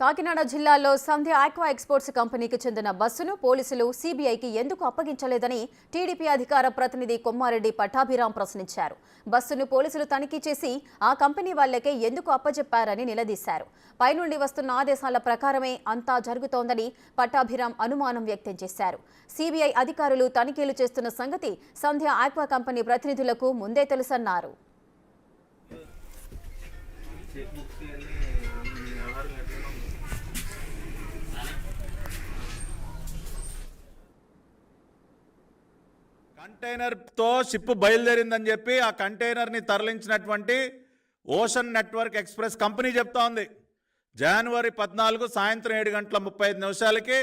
కాకినాడ జిల్లాలో సంధ్య aqua exports కంపెనీకి చెందిన బస్సును పోలీసులు సీబీఐకి ఎందుకు అప్పగించలేదని టీడీపీ అధికార ప్రతినిధి కొమ్మారెడ్డి పట్టాభిరాం ప్రశ్నించారు. బస్సును పోలీసులు తనిఖీ చేసి ఆ కంపెనీ వాళ్లకే ఎందుకు అప్పజెప్పారని నిలదీశారు. పైనుండి వస్తున్న ఆదేశాల ప్రకారమే అంతా జరుగుతోందని పట్టాభిరాం అనుమానం వ్యక్తం చేశారు. సీబీఐ అధికారులు తనిఖీలు చేస్తున్న సంగతి సంధ్య ఆక్వా కంపెనీ ప్రతినిధులకు ముందే తెలుసన్నారు. కంటైనర్తో షిప్ బయలుదేరిందని చెప్పి ఆ కంటైనర్ని తరలించినటువంటి ఓషన్ నెట్వర్క్ ఎక్స్ప్రెస్ కంపెనీ చెప్తా ఉంది. జనవరి 14 సాయంత్రం 7:35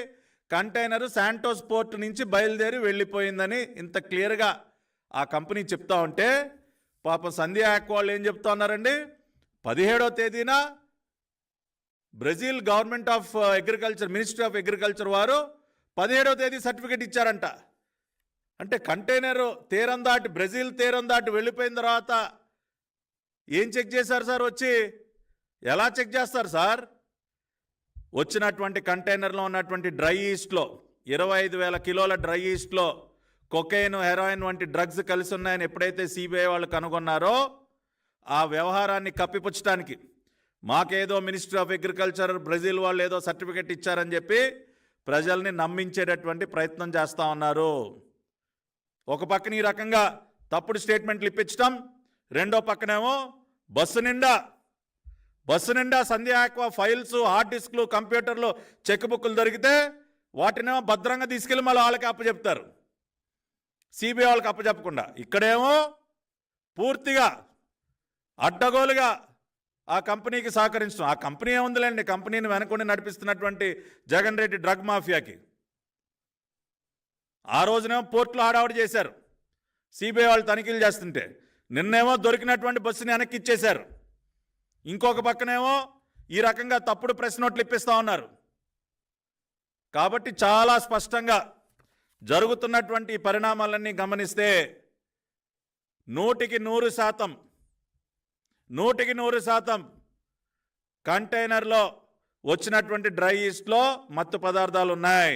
కంటైనర్ శాంటోస్ పోర్ట్ నుంచి బయలుదేరి వెళ్ళిపోయిందని ఇంత క్లియర్గా ఆ కంపెనీ చెప్తా ఉంటే పాపం సంధ్య ఆక్వా వాళ్ళు ఏం చెప్తా ఉన్నారండి, 17వ తేదీన Brazil government of agriculture ministry of agriculture వారు 17వ తేదీ సర్టిఫికేట్ ఇచ్చారంట. అంటే కంటైనర్ తీరం దాటి బ్రెజిల్ తీరం దాటి వెళ్ళిపోయిన తర్వాత ఏం చెక్ చేశారు సార్? వచ్చి ఎలా చెక్ చేస్తారు సార్? వచ్చినటువంటి కంటైనర్లో ఉన్నటువంటి డ్రై ఈస్ట్లో 25,000 కిలోల డ్రై ఈస్ట్లో కొకైన్, హెరాయిన్ వంటి డ్రగ్స్ కలిసి ఉన్నాయని ఎప్పుడైతే సిబిఐ వాళ్ళు కనుగొన్నారో ఆ వ్యవహారాన్ని కప్పిపుచ్చడానికి మాకేదో మినిస్ట్రీ ఆఫ్ అగ్రికల్చర్ బ్రెజిల్ వాళ్ళు ఏదో సర్టిఫికెట్ ఇచ్చారని చెప్పి ప్రజల్ని నమ్మించేటటువంటి ప్రయత్నం చేస్తూ ఉన్నారు. ఒక పక్కన ఈ రకంగా తప్పుడు స్టేట్మెంట్లు ఇప్పించడం, రెండో పక్కనేమో బస్సు నిండా సంధ్య ఆక్వా ఫైల్స్, హార్డ్ డిస్క్లు, కంప్యూటర్లు, చెక్ బుక్లు దొరికితే వాటినేమో భద్రంగా తీసుకెళ్ళి మళ్ళీ వాళ్ళకి అప్పచెప్తారు, సిబిఐ వాళ్ళకి అప్పచెప్పకుండా. ఇక్కడేమో పూర్తిగా అడ్డగోలుగా ఆ కంపెనీకి సహకరించడం. ఆ కంపెనీ ఏముందిలేండి, కంపెనీని వెనకుండి నడిపిస్తున్నటువంటి జగన్ రెడ్డి డ్రగ్ మాఫియాకి. ఆ రోజునేమో పోర్టులో హడావుడి చేశారు సిబిఐ వాళ్ళు తనిఖీలు చేస్తుంటే, నిన్నేమో దొరికినటువంటి బస్సుని వెనక్కి ఇచ్చేశారు. ఇంకొక పక్కనేమో ఈ రకంగా తప్పుడు ప్రెస్ నోట్లు ఇప్పిస్తూ ఉన్నారు. కాబట్టి చాలా స్పష్టంగా జరుగుతున్నటువంటి పరిణామాలన్నీ గమనిస్తే 100% కంటైనర్లో వచ్చినటువంటి డ్రై ఈస్ట్లో మత్తు పదార్థాలు ఉన్నాయి.